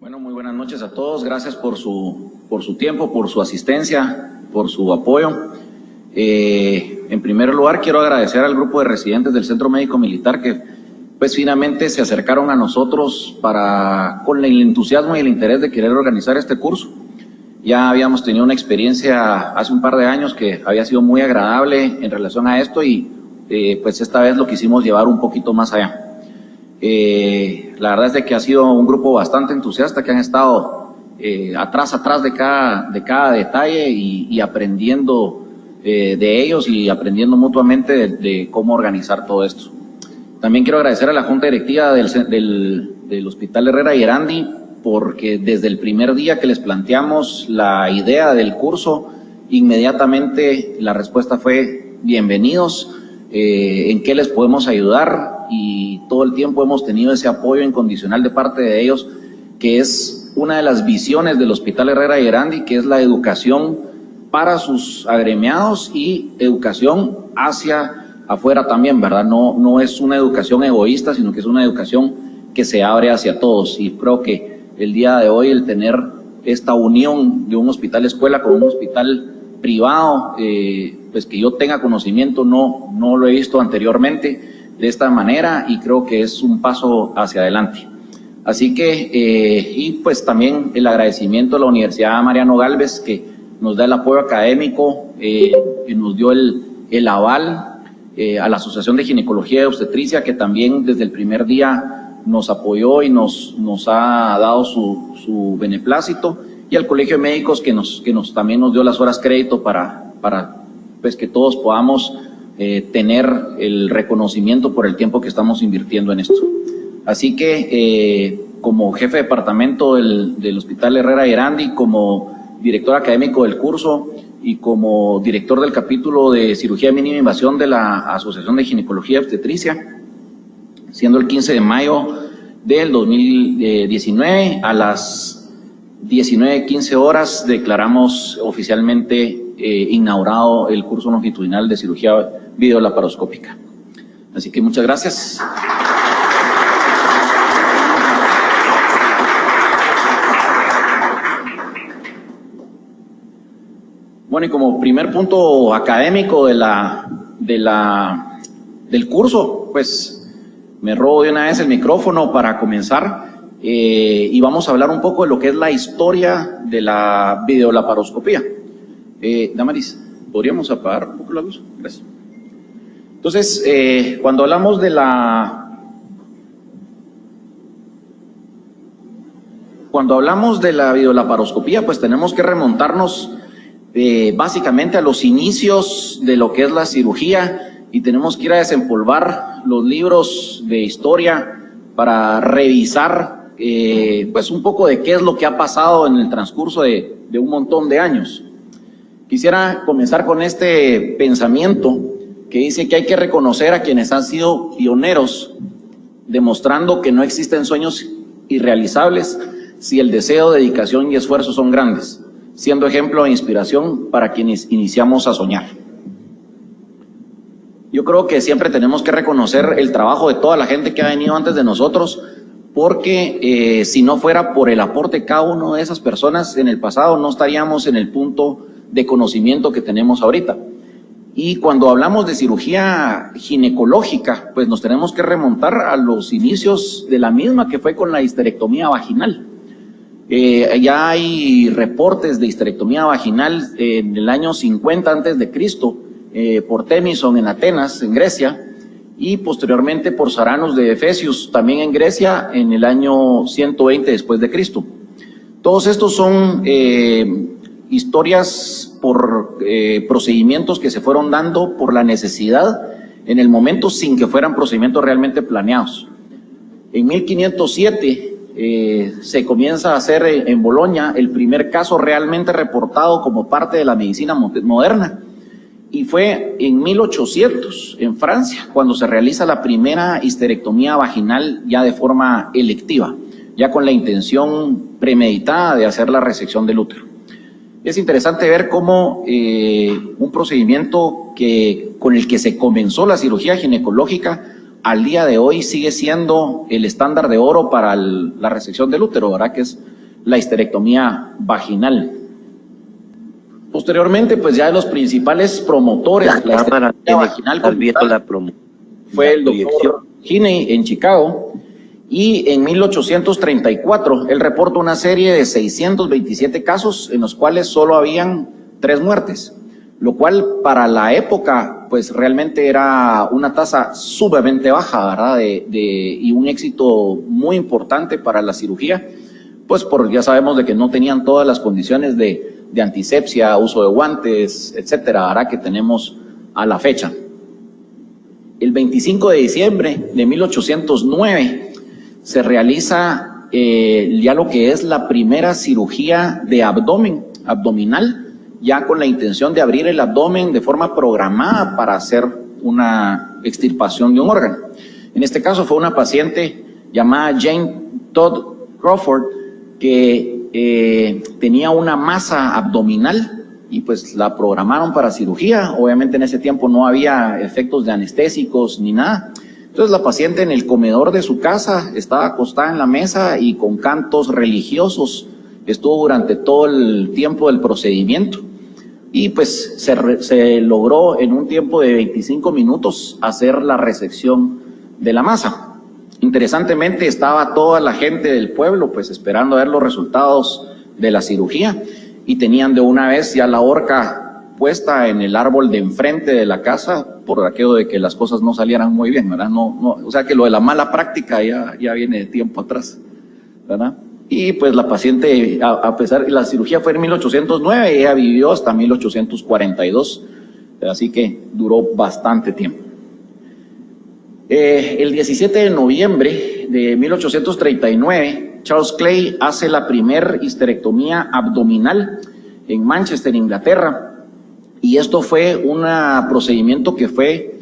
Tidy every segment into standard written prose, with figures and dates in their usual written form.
Bueno, muy buenas noches a todos. Gracias por su tiempo, por su asistencia, por su apoyo. En primer lugar, quiero agradecer al grupo de residentes del Centro Médico Militar que pues finalmente se acercaron a nosotros con el entusiasmo y el interés de querer organizar este curso. Ya habíamos tenido una experiencia hace un par de años que había sido muy agradable en relación a esto y pues esta vez lo quisimos llevar un poquito más allá. La verdad es de que ha sido un grupo bastante entusiasta que han estado atrás de cada detalle y aprendiendo de ellos y aprendiendo mutuamente de cómo organizar todo esto. También quiero agradecer a la Junta Directiva del Hospital Herrera y Erandi porque desde el primer día que les planteamos la idea del curso, inmediatamente la respuesta fue bienvenidos, en qué les podemos ayudar, y todo el tiempo hemos tenido ese apoyo incondicional de parte de ellos, que es una de las visiones del Hospital Herrera y Erandi, que es la educación para sus agremiados y educación hacia afuera también, ¿verdad? No es una educación egoísta, sino que es una educación que se abre hacia todos, y creo que el día de hoy el tener esta unión de un hospital escuela con un hospital privado, pues que yo tenga conocimiento, no lo he visto anteriormente de esta manera, y creo que es un paso hacia adelante. Así que, y pues también el agradecimiento a la Universidad Mariano Gálvez, que nos da el apoyo académico, que nos dio el aval, a la Asociación de Ginecología y Obstetricia, que también desde el primer día nos apoyó y nos ha dado su beneplácito, y al Colegio de Médicos, que también nos dio las horas crédito para pues que todos podamos tener el reconocimiento por el tiempo que estamos invirtiendo en esto. Así que como jefe de departamento del Hospital Herrera y Erandi, como director académico del curso y como director del capítulo de cirugía de mínima invasión de la Asociación de Ginecología y Obstetricia, siendo el 15 de mayo del 2019 a las 19:15 horas declaramos oficialmente inaugurado el curso longitudinal de cirugía videolaparoscópica. Así que muchas gracias. Bueno, y como primer punto académico del curso, pues me robo de una vez el micrófono para comenzar, y vamos a hablar un poco de lo que es la historia de la videolaparoscopía. Damaris, ¿podríamos apagar un poco la luz? Gracias. Entonces, cuando hablamos de la videolaparoscopía, pues tenemos que remontarnos básicamente a los inicios de lo que es la cirugía, y tenemos que ir a desempolvar los libros de historia para revisar pues un poco de qué es lo que ha pasado en el transcurso de un montón de años. Quisiera comenzar con este pensamiento que dice que hay que reconocer a quienes han sido pioneros, demostrando que no existen sueños irrealizables si el deseo, dedicación y esfuerzo son grandes, siendo ejemplo e inspiración para quienes iniciamos a soñar. Yo creo que siempre tenemos que reconocer el trabajo de toda la gente que ha venido antes de nosotros, porque si no fuera por el aporte de cada una de esas personas en el pasado, no estaríamos en el punto de conocimiento que tenemos ahorita. Y cuando hablamos de cirugía ginecológica, pues nos tenemos que remontar a los inicios de la misma, que fue con la histerectomía vaginal. Ya hay reportes de histerectomía vaginal en el año 50 antes de Cristo, por Temison en Atenas, en Grecia, y posteriormente por Saranos de Efesios, también en Grecia, en el año 120 después de Cristo. Todos estos son historias por procedimientos que se fueron dando por la necesidad en el momento, sin que fueran procedimientos realmente planeados. En 1507 se comienza a hacer en Bolonia el primer caso realmente reportado como parte de la medicina moderna, y fue en 1800 en Francia cuando se realiza la primera histerectomía vaginal ya de forma electiva, ya con la intención premeditada de hacer la resección del útero. Es interesante ver cómo un procedimiento con el que se comenzó la cirugía ginecológica al día de hoy sigue siendo el estándar de oro para la resección del útero, ¿verdad? Que es la histerectomía vaginal. Posteriormente, pues ya de los principales promotores de la histerectomía vaginal fue el doctor Hiney en Chicago, y en 1834 él reporta una serie de 627 casos en los cuales solo habían 3 muertes, lo cual para la época pues realmente era una tasa sumamente baja, ¿verdad? Y un éxito muy importante para la cirugía, pues ya sabemos de que no tenían todas las condiciones de antisepsia, uso de guantes, etcétera, ¿verdad? Que tenemos a la fecha. El 25 de diciembre de 1809 se realiza ya lo que es la primera cirugía de abdominal, ya con la intención de abrir el abdomen de forma programada para hacer una extirpación de un órgano. En este caso fue una paciente llamada Jane Todd Crawford que tenía una masa abdominal y pues la programaron para cirugía. Obviamente en ese tiempo no había efectos de anestésicos ni nada. Entonces la paciente en el comedor de su casa estaba acostada en la mesa y con cantos religiosos estuvo durante todo el tiempo del procedimiento. Y pues se logró en un tiempo de 25 minutos hacer la resección de la masa. Interesantemente estaba toda la gente del pueblo pues esperando a ver los resultados de la cirugía y tenían de una vez ya la horca puesta en el árbol de enfrente de la casa por aquello de que las cosas no salieran muy bien, ¿verdad? O sea que lo de la mala práctica ya viene de tiempo atrás, ¿verdad? Y pues la paciente, a pesar de la cirugía fue en 1809, ella vivió hasta 1842, así que duró bastante tiempo. El 17 de noviembre de 1839, Charles Clay hace la primer histerectomía abdominal en Manchester, Inglaterra, y esto fue un procedimiento que fue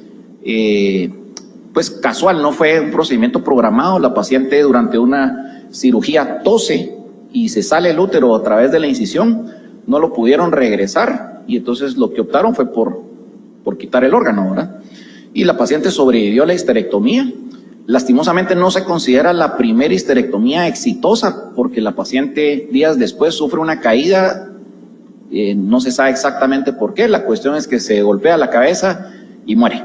pues casual, no fue un procedimiento programado. La paciente durante una cirugía tose y se sale el útero a través de la incisión, no lo pudieron regresar y entonces lo que optaron fue por quitar el órgano, ¿verdad? Y la paciente sobrevivió a la histerectomía. Lastimosamente no se considera la primera histerectomía exitosa porque la paciente días después sufre una caída, no se sabe exactamente por qué, la cuestión es que se golpea la cabeza y muere.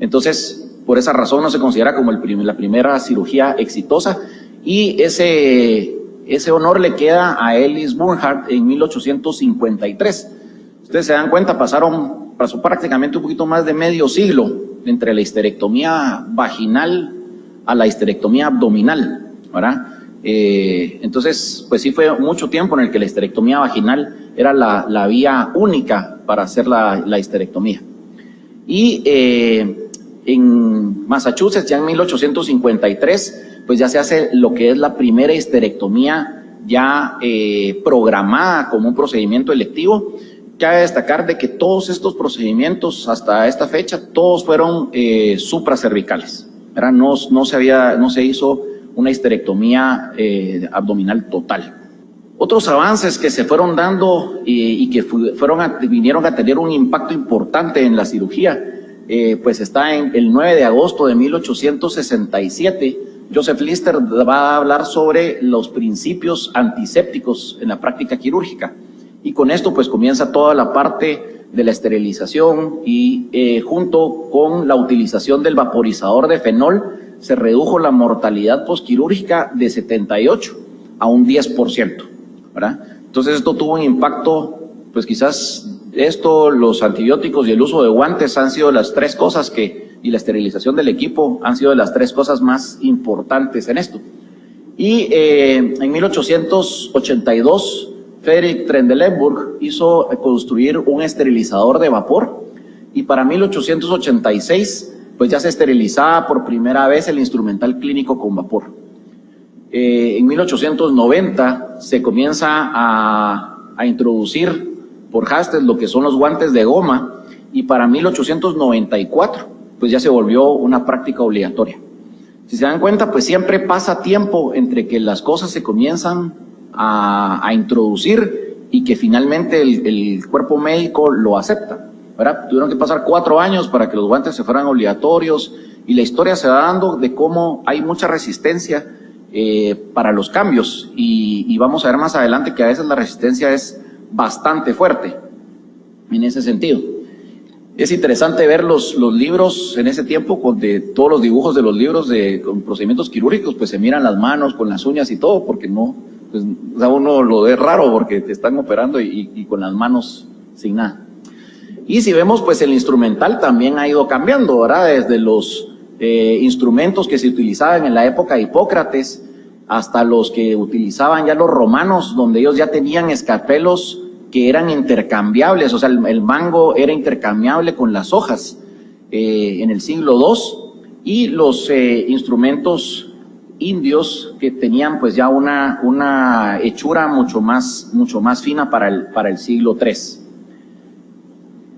Entonces, por esa razón no se considera como la primera cirugía exitosa y ese honor le queda a Ellis Bernhardt en 1853. Ustedes se dan cuenta, pasó prácticamente un poquito más de medio siglo entre la histerectomía vaginal a la histerectomía abdominal, ¿verdad? Entonces, pues sí fue mucho tiempo en el que la histerectomía vaginal era la vía única para hacer la histerectomía. Y en Massachusetts, ya en 1853, pues ya se hace lo que es la primera histerectomía ya programada como un procedimiento electivo. Cabe destacar de que todos estos procedimientos hasta esta fecha, todos fueron supracervicales, ¿verdad? No se hizo una histerectomía abdominal total. Otros avances que se fueron dando y que vinieron a tener un impacto importante en la cirugía, pues está en el 9 de agosto de 1867, Joseph Lister va a hablar sobre los principios antisépticos en la práctica quirúrgica. Y con esto pues comienza toda la parte de la esterilización y junto con la utilización del vaporizador de fenol se redujo la mortalidad postquirúrgica de 78 a un 10%, ¿verdad? Entonces esto tuvo un impacto, pues quizás los antibióticos y el uso de guantes han sido las 3 cosas y la esterilización del equipo han sido las 3 cosas más importantes en esto. Y en 1882, Frederick Trendelenburg hizo construir un esterilizador de vapor y para 1886 pues ya se esterilizaba por primera vez el instrumental clínico con vapor. En 1890 se comienza a introducir por Hastes lo que son los guantes de goma y para 1894 pues ya se volvió una práctica obligatoria. Si se dan cuenta, pues siempre pasa tiempo entre que las cosas se comienzan a introducir y que finalmente el cuerpo médico lo acepta, ¿verdad? Tuvieron que pasar 4 años para que los guantes se fueran obligatorios y la historia se va dando de cómo hay mucha resistencia para los cambios, y vamos a ver más adelante que a veces la resistencia es bastante fuerte en ese sentido. Es interesante ver los libros en ese tiempo, todos los dibujos de los libros con procedimientos quirúrgicos, pues se miran las manos con las uñas y todo, porque no, pues, o sea, uno lo ve raro porque te están operando y con las manos sin nada. Y si vemos, pues el instrumental también ha ido cambiando, ¿verdad? Desde los instrumentos que se utilizaban en la época de Hipócrates hasta los que utilizaban ya los romanos, donde ellos ya tenían escapelos que eran intercambiables, o sea, el mango era intercambiable con las hojas en el siglo II, y los instrumentos indios que tenían pues ya una hechura mucho más fina para el siglo III.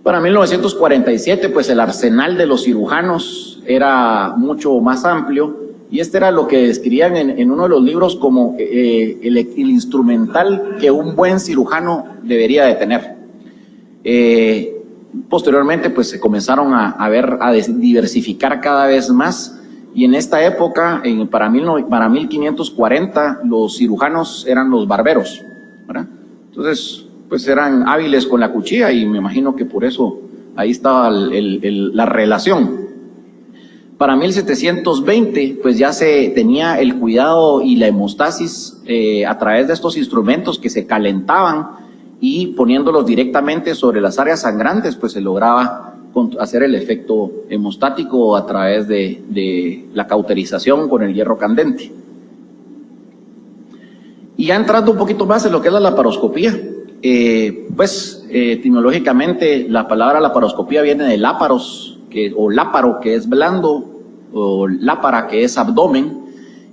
Para 1947, pues el arsenal de los cirujanos era mucho más amplio, y este era lo que describían en uno de los libros como el instrumental que un buen cirujano debería de tener. Posteriormente, pues se comenzaron a diversificar cada vez más, y en esta época, para 1540, los cirujanos eran los barberos, ¿verdad? Entonces, pues eran hábiles con la cuchilla, y me imagino que por eso ahí estaba la relación. Para 1720, pues ya se tenía el cuidado y la hemostasis a través de estos instrumentos que se calentaban, y poniéndolos directamente sobre las áreas sangrantes, pues se lograba hacer el efecto hemostático a través de la cauterización con el hierro candente. Y ya entrando un poquito más en lo que es la laparoscopía, etimológicamente la palabra laparoscopía viene de láparos, o láparo, que es blando, o lápara, que es abdomen,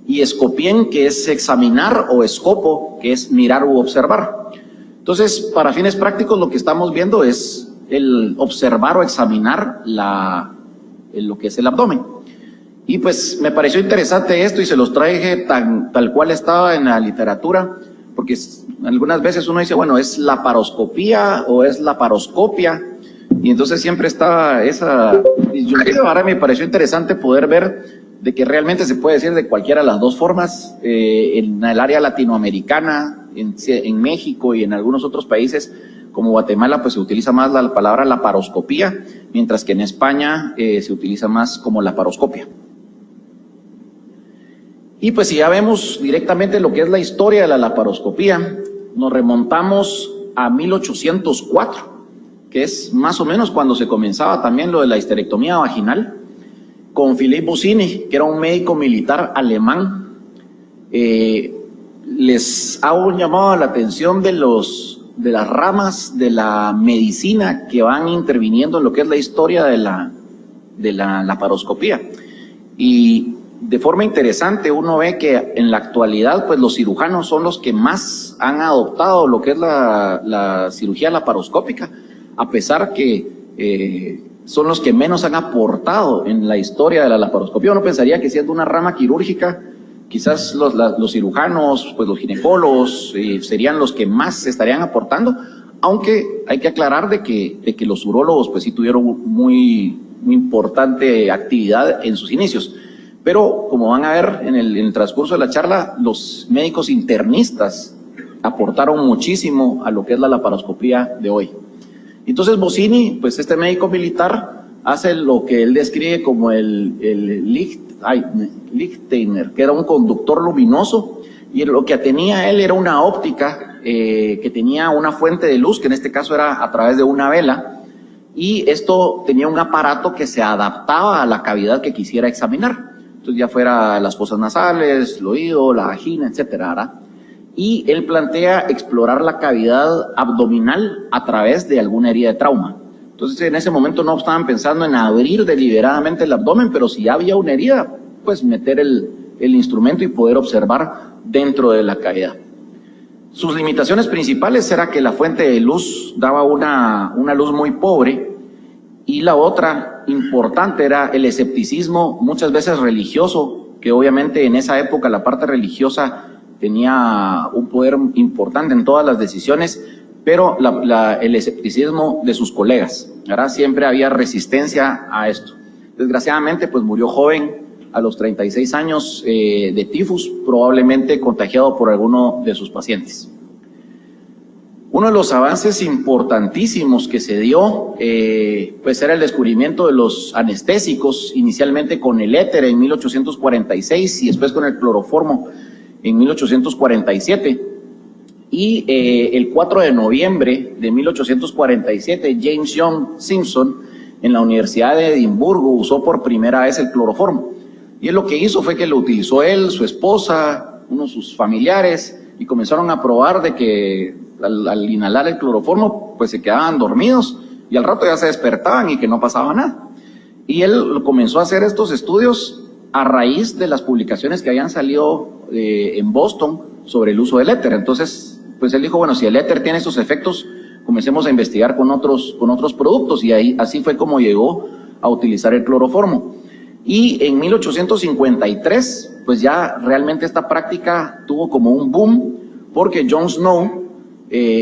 y escopien, que es examinar, o escopo, que es mirar u observar. Entonces, para fines prácticos, lo que estamos viendo es el observar o examinar lo que es el abdomen. Y pues me pareció interesante esto, y se los traje tal cual estaba en la literatura, porque algunas veces uno dice, bueno, ¿es laparoscopía o es laparoscopia? Y entonces siempre estaba esa disyuntiva. Ahora me pareció interesante poder ver de que realmente se puede decir de cualquiera de las dos formas. En el área latinoamericana, en México y en algunos otros países como Guatemala, pues se utiliza más la palabra laparoscopía, mientras que en España se utiliza más como laparoscopia. Y pues si ya vemos directamente lo que es la historia de la laparoscopía, nos remontamos a 1804, que es más o menos cuando se comenzaba también lo de la histerectomía vaginal, con Philippe Busini, que era un médico militar alemán. Les hago un llamado a la atención de las ramas de la medicina que van interviniendo en lo que es la historia de la laparoscopía. Y de forma interesante uno ve que en la actualidad, pues los cirujanos son los que más han adoptado lo que es la cirugía laparoscópica, a pesar que son los que menos han aportado en la historia de la laparoscopía. Uno pensaría que siendo una rama quirúrgica, quizás los cirujanos, pues los ginecólogos serían los que más estarían aportando, aunque hay que aclarar de que los urólogos pues sí tuvieron muy importante actividad en sus inicios. Pero como van a ver en el transcurso de la charla, los médicos internistas aportaron muchísimo a lo que es la laparoscopía de hoy. Entonces Busini, pues este médico militar, hace lo que él describe como el Lichtsteiner, que era un conductor luminoso, y lo que tenía él era una óptica que tenía una fuente de luz, que en este caso era a través de una vela, y esto tenía un aparato que se adaptaba a la cavidad que quisiera examinar. Entonces ya fuera las fosas nasales, el oído, la vagina, etcétera, ¿verdad? Y él plantea explorar la cavidad abdominal a través de alguna herida de trauma. Entonces en ese momento no estaban pensando en abrir deliberadamente el abdomen, pero si ya había una herida, pues meter el instrumento y poder observar dentro de la cavidad. Sus limitaciones principales era que la fuente de luz daba una luz muy pobre, y la otra importante era el escepticismo, muchas veces religioso, que obviamente en esa época la parte religiosa tenía un poder importante en todas las decisiones, pero el escepticismo de sus colegas, ¿verdad? Siempre había resistencia a esto. Desgraciadamente, pues murió joven a los 36 años de tifus, probablemente contagiado por alguno de sus pacientes. Uno de los avances importantísimos que se dio, pues era el descubrimiento de los anestésicos, inicialmente con el éter en 1846 y después con el cloroformo en 1847. Y el 4 de noviembre de 1847, James Young Simpson, en la Universidad de Edimburgo, usó por primera vez el cloroformo. Y él lo que hizo fue que lo utilizó él, su esposa, uno de sus familiares, y comenzaron a probar de que al inhalar el cloroformo, pues se quedaban dormidos y al rato ya se despertaban y que no pasaba nada. Y él comenzó a hacer estos estudios a raíz de las publicaciones que habían salido en Boston sobre el uso del éter. Entonces, pues él dijo, bueno, si el éter tiene estos efectos, comencemos a investigar con otros productos, y así fue como llegó a utilizar el cloroformo. Y en 1853, pues ya realmente esta práctica tuvo como un boom, porque John Snow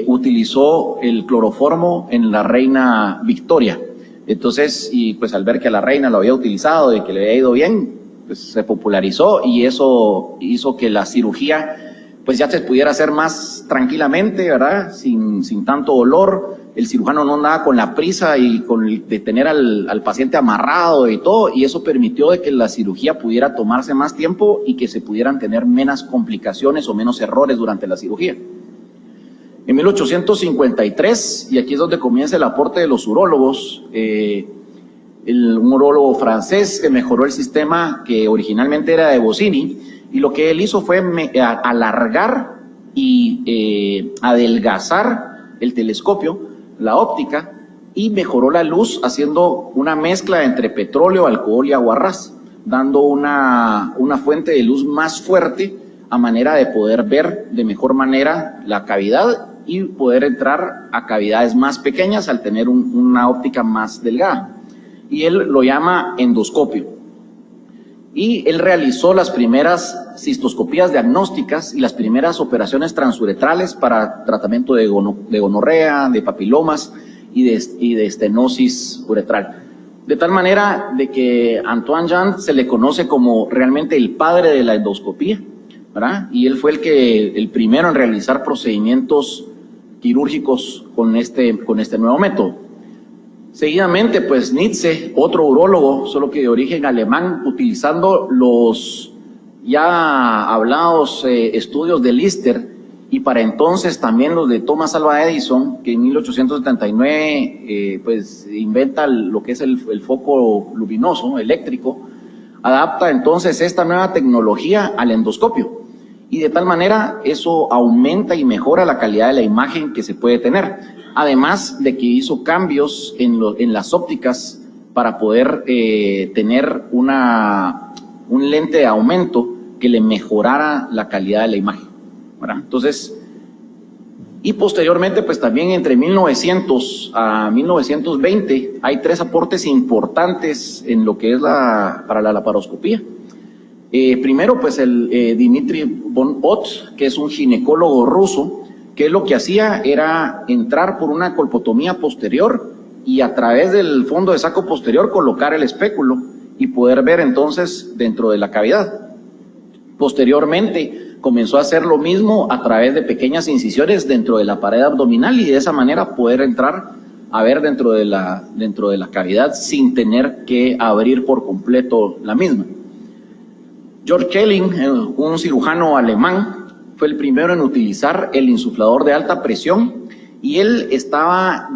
utilizó el cloroformo en la reina Victoria. Entonces, y pues al ver que la reina lo había utilizado y que le había ido bien, pues se popularizó, y eso hizo que la cirugía pues ya se pudiera hacer más tranquilamente, ¿verdad? Sin tanto dolor. El cirujano no andaba con la prisa y de tener al paciente amarrado y todo, y eso permitió de que la cirugía pudiera tomarse más tiempo y que se pudieran tener menos complicaciones o menos errores durante la cirugía. En 1853, y aquí es donde comienza el aporte de los urólogos, un urólogo francés que mejoró el sistema que originalmente era de Bossini, y lo que él hizo fue alargar y adelgazar el telescopio, la óptica, y mejoró la luz haciendo una mezcla entre petróleo, alcohol y aguarrás, dando una fuente de luz más fuerte a manera de poder ver de mejor manera la cavidad y poder entrar a cavidades más pequeñas al tener una óptica más delgada. Y él lo llama endoscopio. Y él realizó las primeras cistoscopías diagnósticas y las primeras operaciones transuretrales para tratamiento de gonorrea, de papilomas y de estenosis uretral. De tal manera de que Antoine Jean se le conoce como realmente el padre de la endoscopía, ¿verdad? Y él fue el primero en realizar procedimientos quirúrgicos con este nuevo método. Seguidamente, pues Nietzsche, otro urólogo, solo que de origen alemán, utilizando los ya hablados estudios de Lister, y para entonces también los de Thomas Alva Edison, que en 1879 pues inventa lo que es el foco luminoso, eléctrico, adapta entonces esta nueva tecnología al endoscopio. Y de tal manera eso aumenta y mejora la calidad de la imagen que se puede tener. Además de que hizo cambios en las ópticas para poder tener un lente de aumento que le mejorara la calidad de la imagen, ¿verdad? Entonces, y posteriormente, pues también entre 1900 a 1920 hay 3 aportes importantes en lo que es para la laparoscopía. Primero, pues el Dmitri von Ott, que es un ginecólogo ruso, que lo que hacía era entrar por una colpotomía posterior y a través del fondo de saco posterior colocar el espéculo y poder ver entonces dentro de la cavidad. Posteriormente comenzó a hacer lo mismo a través de pequeñas incisiones dentro de la pared abdominal y de esa manera poder entrar a ver dentro de la cavidad sin tener que abrir por completo la misma. Georg Kelling, un cirujano alemán, fue el primero en utilizar el insuflador de alta presión, y él estaba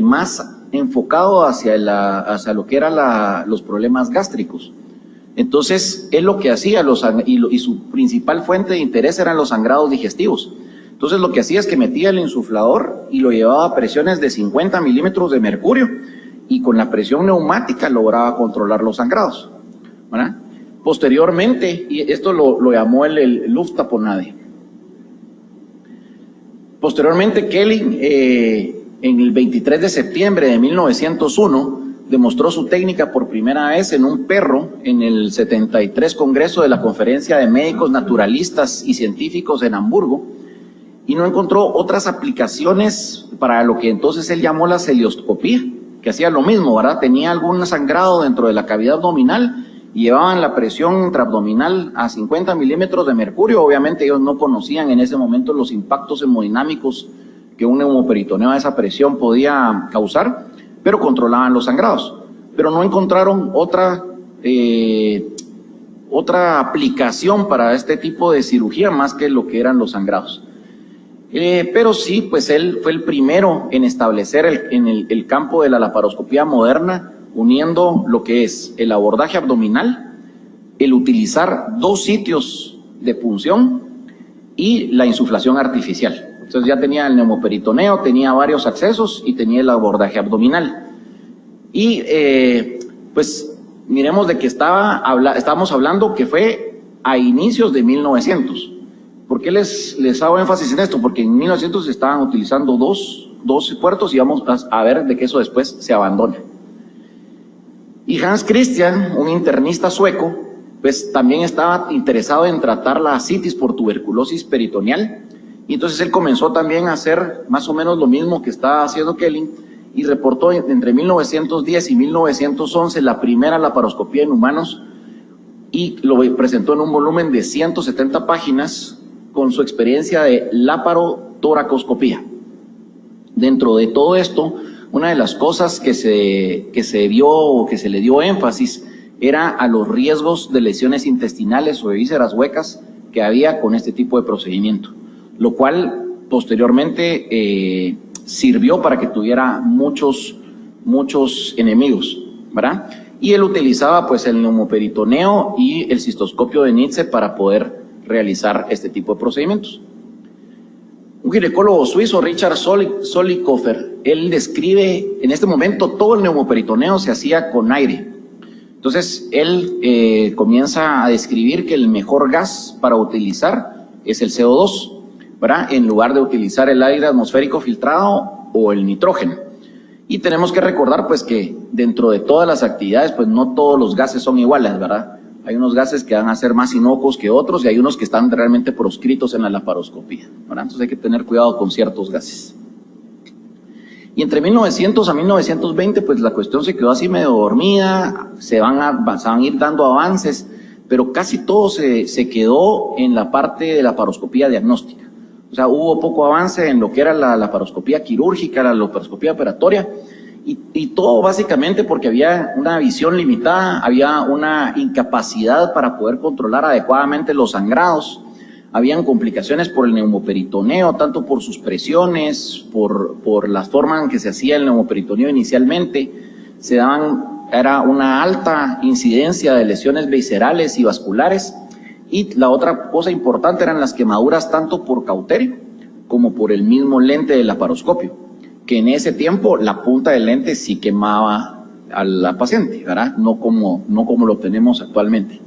más enfocado hacia lo que eran los problemas gástricos. Entonces, él lo que hacía, y su principal fuente de interés eran los sangrados digestivos. Entonces, lo que hacía es que metía el insuflador y lo llevaba a presiones de 50 milímetros de mercurio, y con la presión neumática lograba controlar los sangrados, ¿verdad? Posteriormente, y esto lo llamó el Lufttaponade. Posteriormente, Kelling, en el 23 de septiembre de 1901, demostró su técnica por primera vez en un perro en el 73 Congreso de la Conferencia de Médicos Naturalistas y Científicos en Hamburgo, y no encontró otras aplicaciones para lo que entonces él llamó la celioscopía, que hacía lo mismo, ¿verdad? Tenía algún sangrado dentro de la cavidad abdominal y llevaban la presión intraabdominal a 50 milímetros de mercurio. Obviamente ellos no conocían en ese momento los impactos hemodinámicos que un neumoperitoneo a esa presión podía causar, pero controlaban los sangrados. Pero no encontraron otra aplicación para este tipo de cirugía más que lo que eran los sangrados. Pero sí, pues él fue el primero en establecer el campo de la laparoscopía moderna, uniendo lo que es el abordaje abdominal, el utilizar 2 sitios de punción y la insuflación artificial. Entonces ya tenía el neumoperitoneo, tenía varios accesos y tenía el abordaje abdominal. Y pues miremos de que estábamos hablando que fue a inicios de 1900. ¿Por qué les hago énfasis en esto? Porque en 1900 se estaban utilizando dos puertos y vamos a ver de que eso después se abandona. Y Hans Christian, un internista sueco, pues también estaba interesado en tratar la ascitis por tuberculosis peritoneal, y entonces él comenzó también a hacer más o menos lo mismo que estaba haciendo Kelling, y reportó entre 1910 y 1911 la primera laparoscopía en humanos, y lo presentó en un volumen de 170 páginas con su experiencia de laparotoracoscopía. Dentro de todo esto, una de las cosas que se le dio énfasis era a los riesgos de lesiones intestinales o de vísceras huecas que había con este tipo de procedimiento, lo cual posteriormente sirvió para que tuviera muchos enemigos, ¿verdad? Y él utilizaba pues el neumoperitoneo y el cistoscopio de Nitze para poder realizar este tipo de procedimientos. Un ginecólogo suizo, Richard Zollikofer, él describe, en este momento todo el neumoperitoneo se hacía con aire. Entonces él comienza a describir que el mejor gas para utilizar es el CO2, ¿verdad? En lugar de utilizar el aire atmosférico filtrado o el nitrógeno. Y tenemos que recordar pues que dentro de todas las actividades pues no todos los gases son iguales, ¿verdad? Hay unos gases que van a ser más inocuos que otros y hay unos que están realmente proscritos en la laparoscopía, ¿verdad? Entonces hay que tener cuidado con ciertos gases. Y entre 1900 a 1920 pues la cuestión se quedó así medio dormida, se van a ir dando avances, pero casi todo se quedó en la parte de la laparoscopía diagnóstica. O sea, hubo poco avance en lo que era la laparoscopía quirúrgica, la laparoscopía operatoria, y todo básicamente porque había una visión limitada, había una incapacidad para poder controlar adecuadamente los sangrados, habían complicaciones por el neumoperitoneo, tanto por sus presiones, por la forma en que se hacía el neumoperitoneo inicialmente, era una alta incidencia de lesiones viscerales y vasculares, y la otra cosa importante eran las quemaduras tanto por cauterio como por el mismo lente del laparoscopio, que en ese tiempo la punta del lente sí quemaba a la paciente, ¿verdad? No como lo tenemos actualmente.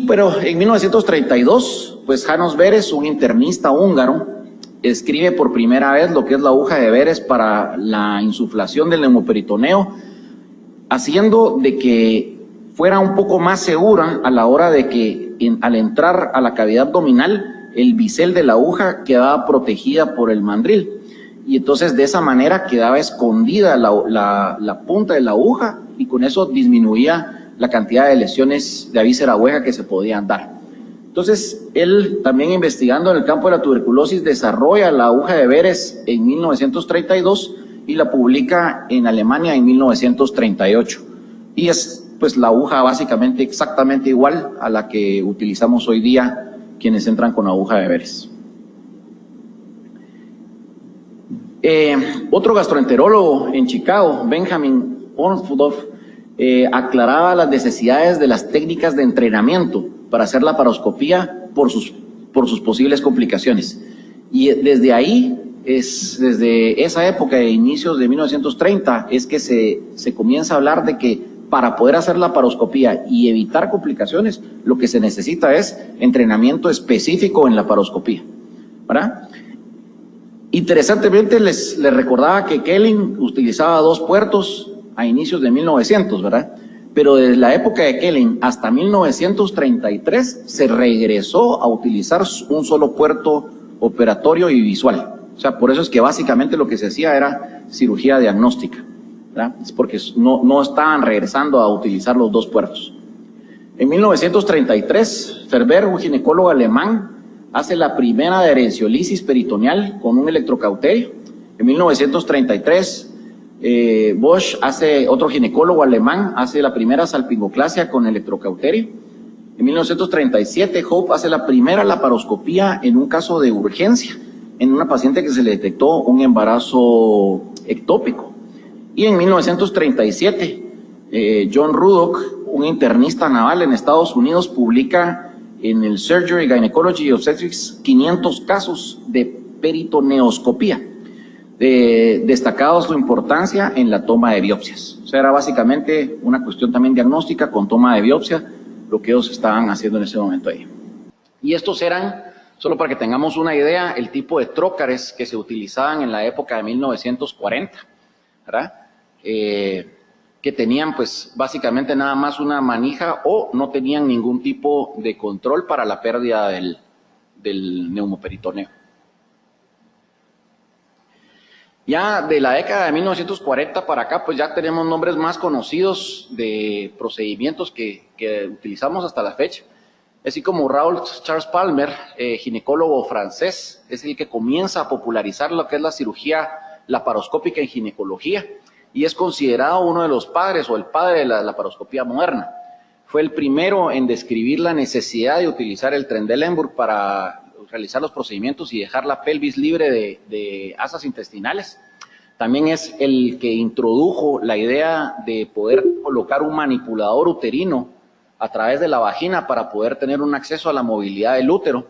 Pero en 1932, pues János Veres, un internista húngaro, escribe por primera vez lo que es la aguja de Veres para la insuflación del neumoperitoneo, haciendo de que fuera un poco más segura a la hora de que al entrar a la cavidad abdominal, el bisel de la aguja quedaba protegida por el mandril. Y entonces de esa manera quedaba escondida la punta de la aguja y con eso disminuía la cantidad de lesiones de víscera hueca que se podían dar. Entonces él también investigando en el campo de la tuberculosis desarrolla la aguja de Veres en 1932 y la publica en Alemania en 1938. Y es pues la aguja básicamente exactamente igual a la que utilizamos hoy día quienes entran con aguja de Veres. Otro gastroenterólogo en Chicago, Benjamin Ornstein, aclaraba las necesidades de las técnicas de entrenamiento para hacer la laparoscopía por sus posibles complicaciones. Y desde ahí, desde esa época de inicios de 1930, es que se comienza a hablar de que para poder hacer la laparoscopía y evitar complicaciones, lo que se necesita es entrenamiento específico en la laparoscopía, ¿verdad? Interesantemente les recordaba que Kelling utilizaba 2 puertos a inicios de 1900, ¿verdad? Pero desde la época de Kelling hasta 1933 se regresó a utilizar un solo puerto operatorio y visual. O sea, por eso es que básicamente lo que se hacía era cirugía diagnóstica. ¿verdad? Es porque no estaban regresando a utilizar los dos puertos. En 1933, Ferber, un ginecólogo alemán, hace la primera adherenciolisis peritoneal con un electrocauterio. En 1933, Bosch, otro ginecólogo alemán, hace la primera salpingoclasia con electrocauterio. En 1937, Hope hace la primera laparoscopía en un caso de urgencia, en una paciente que se le detectó un embarazo ectópico. Y en 1937, John Ruddock, un internista naval en Estados Unidos, publica en el Surgery, Gynecology y Obstetrics 500 casos de peritoneoscopía, destacado su importancia en la toma de biopsias. O sea, era básicamente una cuestión también diagnóstica con toma de biopsia, lo que ellos estaban haciendo en ese momento ahí. Y estos eran, solo para que tengamos una idea, el tipo de trócares que se utilizaban en la época de 1940, ¿verdad? Que tenían pues básicamente nada más una manija o no tenían ningún tipo de control para la pérdida del neumoperitoneo. Ya de la década de 1940 para acá, pues ya tenemos nombres más conocidos de procedimientos que utilizamos hasta la fecha. Así como Raoul Charles Palmer, ginecólogo francés, es el que comienza a popularizar lo que es la cirugía laparoscópica en ginecología y es considerado uno de los padres o el padre de la laparoscopía moderna. Fue el primero en describir la necesidad de utilizar el Trendelenburg para realizar los procedimientos y dejar la pelvis libre de asas intestinales. También es el que introdujo la idea de poder colocar un manipulador uterino a través de la vagina para poder tener un acceso a la movilidad del útero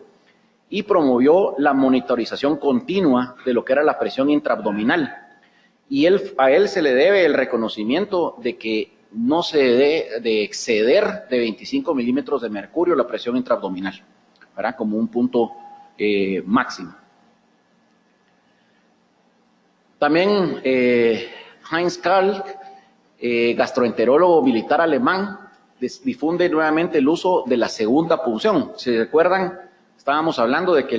y promovió la monitorización continua de lo que era la presión intraabdominal. Y a él se le debe el reconocimiento de que no se debe de exceder de 25 milímetros de mercurio la presión intraabdominal, ¿verdad? Como un punto máximo. También Heinz Kalk, gastroenterólogo militar alemán, difunde nuevamente el uso de la segunda punción. Si recuerdan, estábamos hablando de que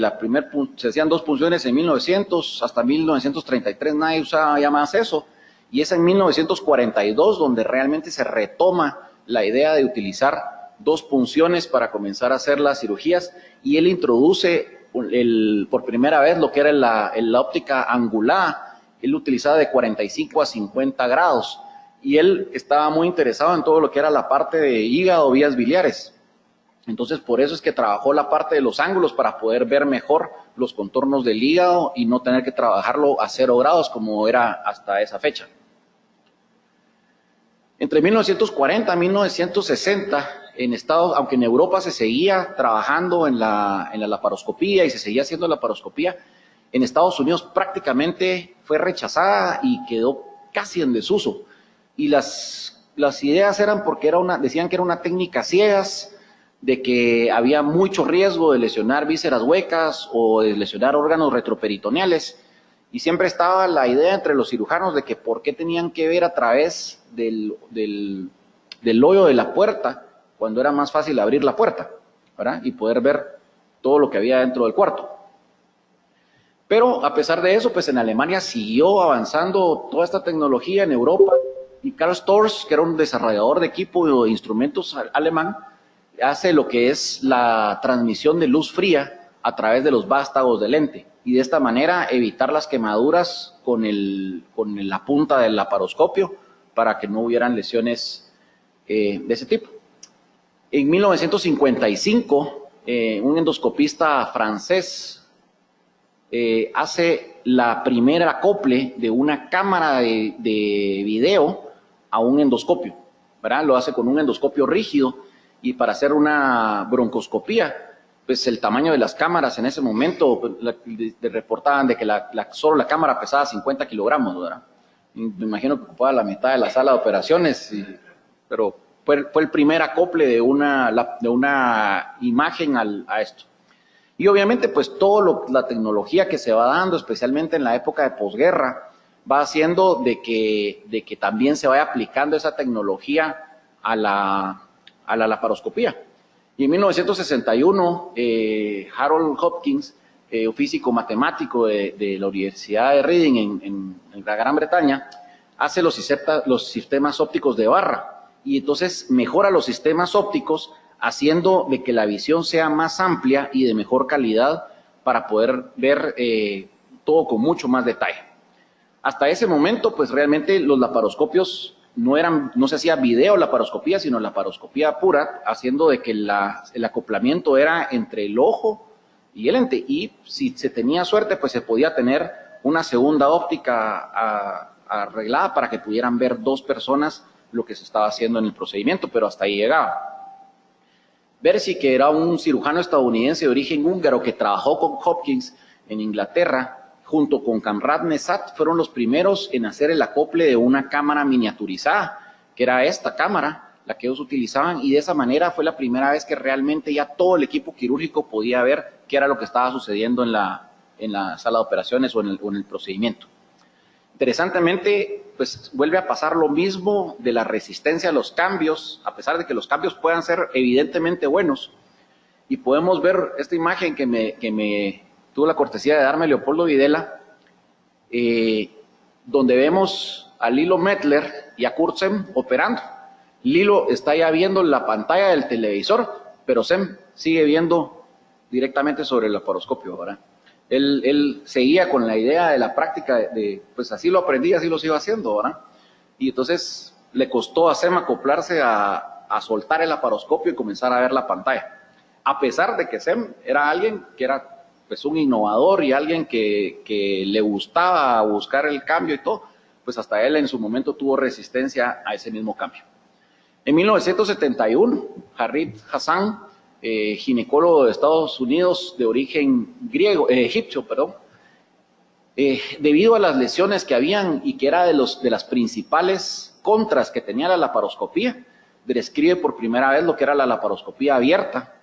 se hacían dos punciones en 1900, hasta 1933 nadie usaba ya más eso, y es en 1942 donde realmente se retoma la idea de utilizar dos punciones para comenzar a hacer las cirugías, y él introduce por primera vez lo que era la óptica angular. Él utilizaba de 45 a 50 grados, y él estaba muy interesado en todo lo que era la parte de hígado, vías biliares. Entonces, por eso es que trabajó la parte de los ángulos para poder ver mejor los contornos del hígado y no tener que trabajarlo a 0 grados como era hasta esa fecha. Entre 1940 y 1960, aunque en Europa se seguía trabajando en la laparoscopía y se seguía haciendo laparoscopía, en Estados Unidos prácticamente fue rechazada y quedó casi en desuso. Y las ideas eran porque decían que era una técnica ciegas, de que había mucho riesgo de lesionar vísceras huecas o de lesionar órganos retroperitoneales. Y siempre estaba la idea entre los cirujanos de que por qué tenían que ver a través del hoyo de la puerta cuando era más fácil abrir la puerta, ¿verdad? Y poder ver todo lo que había dentro del cuarto. Pero a pesar de eso, pues en Alemania siguió avanzando toda esta tecnología en Europa, y Karl Storz, que era un desarrollador de equipo de instrumentos alemán, hace lo que es la transmisión de luz fría a través de los vástagos de lente, y de esta manera evitar las quemaduras con la punta del laparoscopio para que no hubieran lesiones de ese tipo. En 1955, un endoscopista francés hace la primera acople de una cámara de video a un endoscopio, ¿verdad? Lo hace con un endoscopio rígido, y para hacer una broncoscopía, pues el tamaño de las cámaras en ese momento, pues, reportaban de que solo la cámara pesaba 50 kilogramos, ¿verdad? Y me imagino que ocupaba la mitad de la sala de operaciones, pero fue el primer acople de una imagen a esto. Y obviamente pues toda la tecnología que se va dando, especialmente en la época de posguerra, va haciendo de que también se vaya aplicando esa tecnología a la laparoscopía. Y en 1961, Harold Hopkins, un físico matemático de la Universidad de Reading en la Gran Bretaña, hace los sistemas ópticos de barra y entonces mejora los sistemas ópticos haciendo de que la visión sea más amplia y de mejor calidad para poder ver todo con mucho más detalle. Hasta ese momento, pues realmente los laparoscopios no se hacía video laparoscopía, sino laparoscopía pura, haciendo de que el acoplamiento era entre el ojo y el lente, y si se tenía suerte, pues se podía tener una segunda óptica arreglada para que pudieran ver dos personas lo que se estaba haciendo en el procedimiento, pero hasta ahí llegaba. Bercy, que era un cirujano estadounidense de origen húngaro que trabajó con Hopkins en Inglaterra, junto con Kamrat Nezat, fueron los primeros en hacer el acople de una cámara miniaturizada, que era esta cámara, la que ellos utilizaban, y de esa manera fue la primera vez que realmente ya todo el equipo quirúrgico podía ver qué era lo que estaba sucediendo en la sala de operaciones o en el procedimiento. Interesantemente, pues vuelve a pasar lo mismo de la resistencia a los cambios, a pesar de que los cambios puedan ser evidentemente buenos. Y podemos ver esta imagen que me tuvo la cortesía de darme Leopoldo Videla, donde vemos a Lilo Mettler y a Kurt Sem operando. Lilo está ya viendo la pantalla del televisor, pero Sem sigue viendo directamente sobre el laparoscopio, ¿verdad? Él seguía con la idea de la práctica pues así lo aprendí, así lo sigo haciendo, ¿verdad? Y entonces le costó a Sem acoplarse a soltar el laparoscopio y comenzar a ver la pantalla. A pesar de que Sem era alguien que era pues un innovador y alguien que le gustaba buscar el cambio y todo, pues hasta él en su momento tuvo resistencia a ese mismo cambio. En 1971, Harid Hassan, ginecólogo de Estados Unidos de origen egipcio, debido a las lesiones que habían y que era de las principales contras que tenía la laparoscopía, describe por primera vez lo que era la laparoscopía abierta,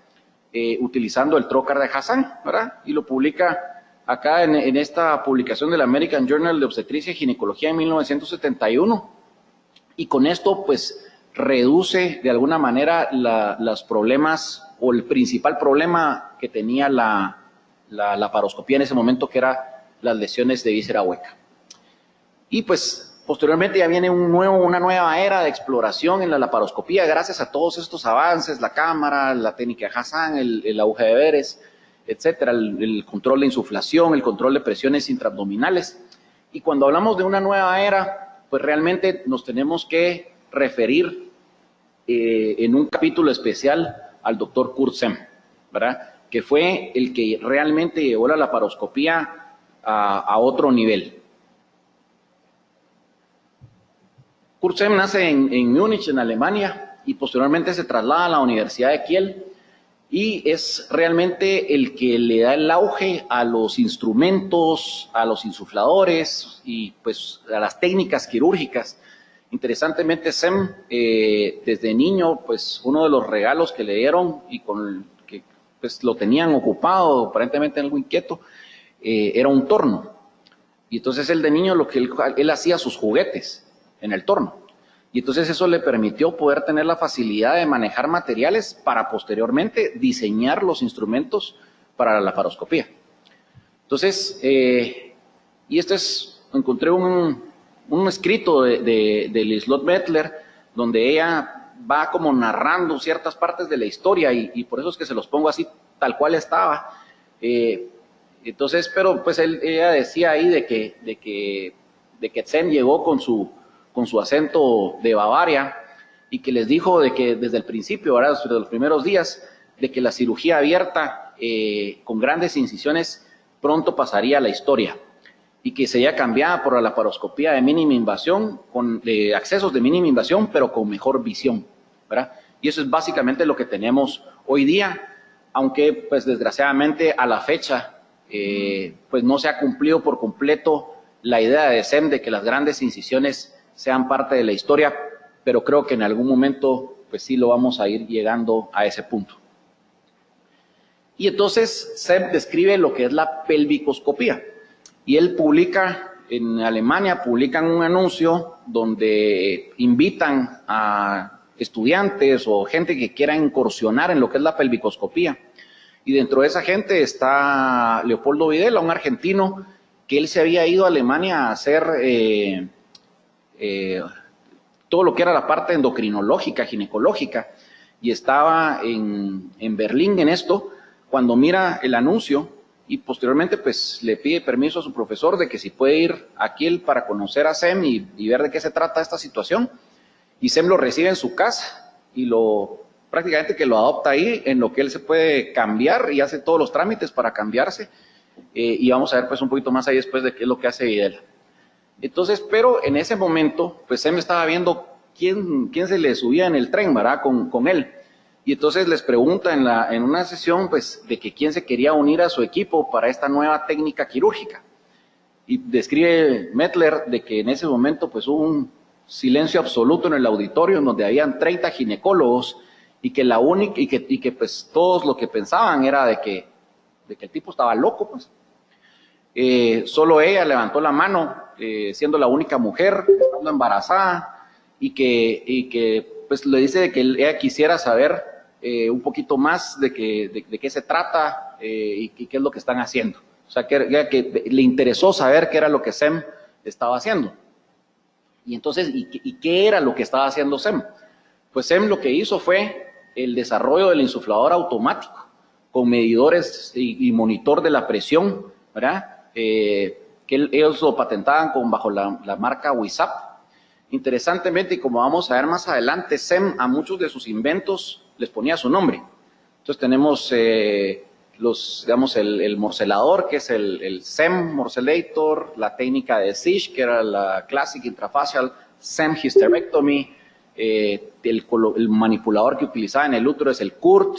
utilizando el trocar de Hassan, ¿verdad? Y lo publica acá en esta publicación del American Journal de Obstetricia y Ginecología en 1971. Y con esto, pues, reduce de alguna manera los problemas o el principal problema que tenía la laparoscopía en ese momento, que era las lesiones de víscera hueca. Y pues posteriormente ya viene una nueva era de exploración en la laparoscopía gracias a todos estos avances, la cámara, la técnica de Hassan, el auge de Beres, etcétera, el control de insuflación, el control de presiones intraabdominales. Y cuando hablamos de una nueva era, pues realmente nos tenemos que referir en un capítulo especial al doctor Kurt Sem, ¿verdad? Que fue el que realmente llevó la laparoscopía a otro nivel. Kurt Sem nace en Múnich, en Alemania, y posteriormente se traslada a la Universidad de Kiel, y es realmente el que le da el auge a los instrumentos, a los insufladores y pues a las técnicas quirúrgicas. Interesantemente, Sem, desde niño, pues uno de los regalos que le dieron y con que pues lo tenían ocupado, aparentemente algo inquieto, era un torno. Y entonces él de niño él hacía sus juguetes en el torno. Y entonces eso le permitió poder tener la facilidad de manejar materiales para posteriormente diseñar los instrumentos para la laparoscopía. Entonces, y encontré un escrito de Liselott Mettler, donde ella va como narrando ciertas partes de la historia, y por eso es que se los pongo así, tal cual estaba. Entonces, pero pues ella decía ahí de que Sem llegó con su acento de Bavaria, y que les dijo de que desde el principio, ¿verdad?, desde los primeros días, de que la cirugía abierta con grandes incisiones pronto pasaría a la historia, y que sería cambiada por la laparoscopía de mínima invasión, con accesos de mínima invasión, pero con mejor visión, ¿verdad? Y eso es básicamente lo que tenemos hoy día, aunque pues desgraciadamente a la fecha pues no se ha cumplido por completo la idea de Sem de que las grandes incisiones sean parte de la historia, pero creo que en algún momento pues sí lo vamos a ir llegando a ese punto. Y entonces Sem describe lo que es la pelvicoscopía, y él publica, en Alemania publican un anuncio donde invitan a estudiantes o gente que quiera incursionar en lo que es la pelvicoscopía. Y dentro de esa gente está Leopoldo Videla, un argentino que él se había ido a Alemania a hacer todo lo que era la parte endocrinológica, ginecológica, y estaba en Berlín en esto, cuando mira el anuncio y posteriormente pues le pide permiso a su profesor de que si puede ir aquí para conocer a Sem y ver de qué se trata esta situación, y Sem lo recibe en su casa y prácticamente que lo adopta ahí, en lo que él se puede cambiar y hace todos los trámites para cambiarse, y vamos a ver pues un poquito más ahí después de qué es lo que hace Videla. Entonces, pero en ese momento, pues Sem estaba viendo quién se le subía en el tren, ¿verdad? Con él. Y entonces les pregunta en una sesión, pues, de que quién se quería unir a su equipo para esta nueva técnica quirúrgica. Y describe Mettler de que en ese momento, pues, hubo un silencio absoluto en el auditorio, en donde habían 30 ginecólogos, y que pues, todos lo que pensaban era de que el tipo estaba loco, pues. Solo ella levantó la mano, siendo la única mujer, estando embarazada, y que pues le dice de que ella quisiera saber un poquito más de qué se trata y qué es lo que están haciendo. O sea, que le interesó saber qué era lo que Sem estaba haciendo. Y entonces, ¿y qué era lo que estaba haciendo Sem? Pues Sem lo que hizo fue el desarrollo del insuflador automático, con medidores y monitor de la presión, ¿verdad? Que ellos lo patentaban bajo la marca WISAP. Interesantemente, y como vamos a ver más adelante, Sem a muchos de sus inventos les ponía su nombre. Entonces tenemos el morcelador, que es el Sem Morcellator, la técnica de Sish, que era la Classic Intrafacial Sem Hysterectomy, el manipulador que utilizaba en el útero es el Kurt.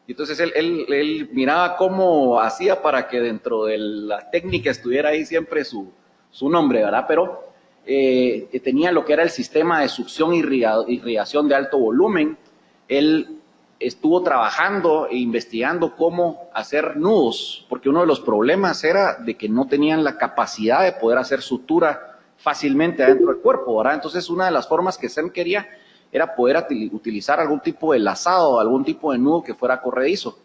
Entonces él miraba cómo hacía para que dentro de la técnica estuviera ahí siempre su nombre, ¿verdad? Pero tenía lo que era el sistema de succión y irrigación de alto volumen. Él estuvo trabajando e investigando cómo hacer nudos, porque uno de los problemas era de que no tenían la capacidad de poder hacer sutura fácilmente adentro del cuerpo, ¿verdad? Entonces una de las formas que Sem quería era poder utilizar algún tipo de lazado, algún tipo de nudo que fuera corredizo.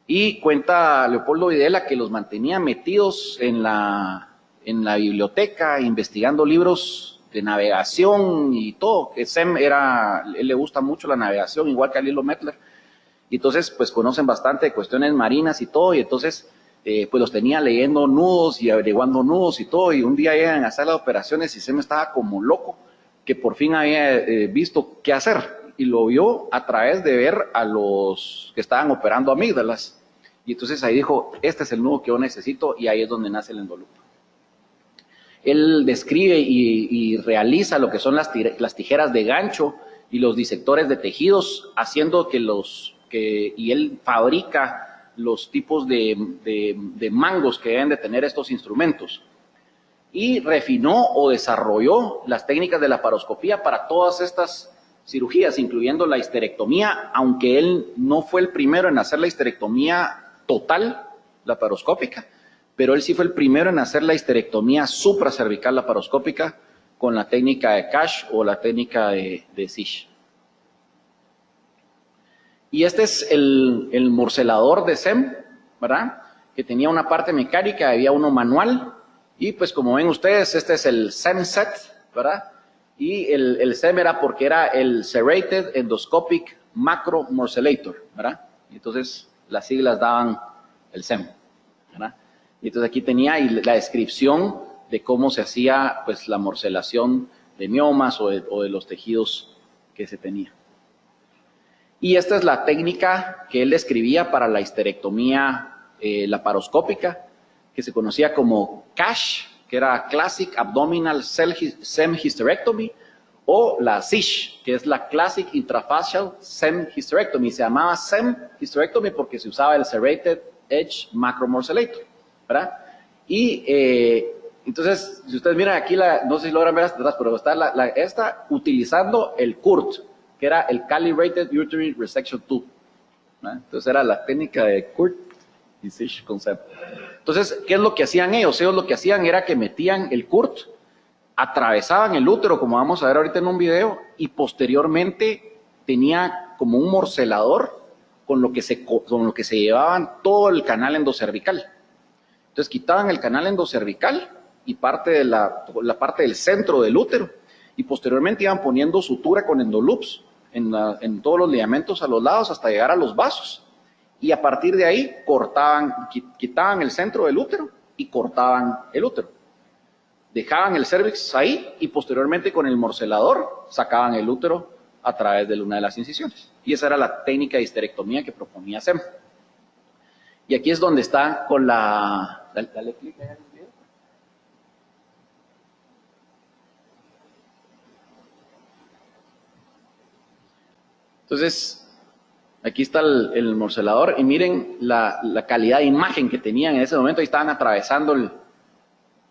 Y cuenta Leopoldo Videla que los mantenía metidos en la biblioteca, investigando libros de navegación y todo. Sem él le gusta mucho la navegación, igual que a Lilo Mettler. Y entonces, pues conocen bastante de cuestiones marinas y todo, y entonces, pues los tenía leyendo nudos y averiguando nudos y todo, y un día llegan a hacer las operaciones y Sem estaba como loco, que por fin había visto qué hacer, y lo vio a través de ver a los que estaban operando amígdalas. Y entonces ahí dijo, este es el nudo que yo necesito, y ahí es donde nace el endolupo. Él describe y realiza lo que son las tijeras de gancho y los disectores de tejidos, haciendo y él fabrica los tipos de mangos que deben de tener estos instrumentos. Y refinó o desarrolló las técnicas de la laparoscopía para todas estas cirugías, incluyendo la histerectomía, aunque él no fue el primero en hacer la histerectomía total laparoscópica, pero él sí fue el primero en hacer la histerectomía supracervical laparoscópica con la técnica de Cash o la técnica de Sish. Y este es el morcelador de Sem, ¿verdad? Que tenía una parte mecánica, había uno manual. Y pues como ven ustedes, este es el Sem Set, ¿verdad? Y el Sem era porque era el Serrated Endoscopic Macro Morcellator, ¿verdad? Y entonces las siglas daban el Sem, ¿verdad? Y entonces aquí tenía la descripción de cómo se hacía pues la morcelación de miomas o de los tejidos que se tenía. Y esta es la técnica que él describía para la histerectomía laparoscópica, que se conocía como CASH, que era Classic Abdominal Sem Hysterectomy, o la SISH, que es la Classic Intrafacial Sem Hysterectomy. Se llamaba Sem Hysterectomy porque se usaba el Serrated Edge Macro Morcellator, ¿verdad? Y entonces, si ustedes miran aquí, no sé si logran ver hasta atrás, pero está esta utilizando el Kurt, que era el Calibrated Uterine Resection Tube, ¿verdad? Entonces era la técnica de Kurt y Sish concept. Entonces, ¿qué es lo que hacían ellos? Ellos lo que hacían era que metían el Kurt, atravesaban el útero, como vamos a ver ahorita en un video, y posteriormente tenía como un morcelador con lo que se llevaban todo el canal endocervical. Entonces quitaban el canal endocervical y parte de la parte del centro del útero, y posteriormente iban poniendo sutura con endoloops en todos los ligamentos a los lados hasta llegar a los vasos. Y a partir de ahí quitaban el centro del útero y cortaban el útero. Dejaban el cervix ahí y posteriormente con el morcelador sacaban el útero a través de una de las incisiones. Y esa era la técnica de histerectomía que proponía SEM. Y aquí es donde está con la... Dale clic ahí en el video. Entonces, aquí está el morcelador y miren la calidad de imagen que tenían en ese momento. Ahí estaban atravesando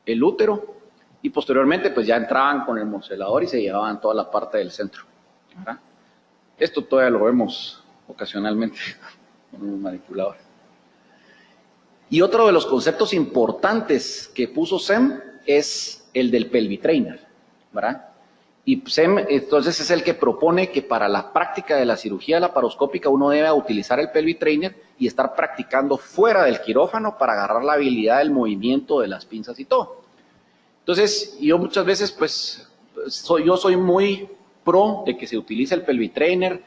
el útero y posteriormente pues ya entraban con el morcelador y se llevaban toda la parte del centro, ¿verdad? Esto todavía lo vemos ocasionalmente con un manipulador. Y otro de los conceptos importantes que puso SEM es el del pelvic trainer, ¿verdad? Y SEM entonces es el que propone que para la práctica de la cirugía laparoscópica uno debe utilizar el pelvic trainer y estar practicando fuera del quirófano para agarrar la habilidad del movimiento de las pinzas y todo. Entonces, yo muchas veces, pues, yo soy muy pro de que se utilice el pelvic trainer,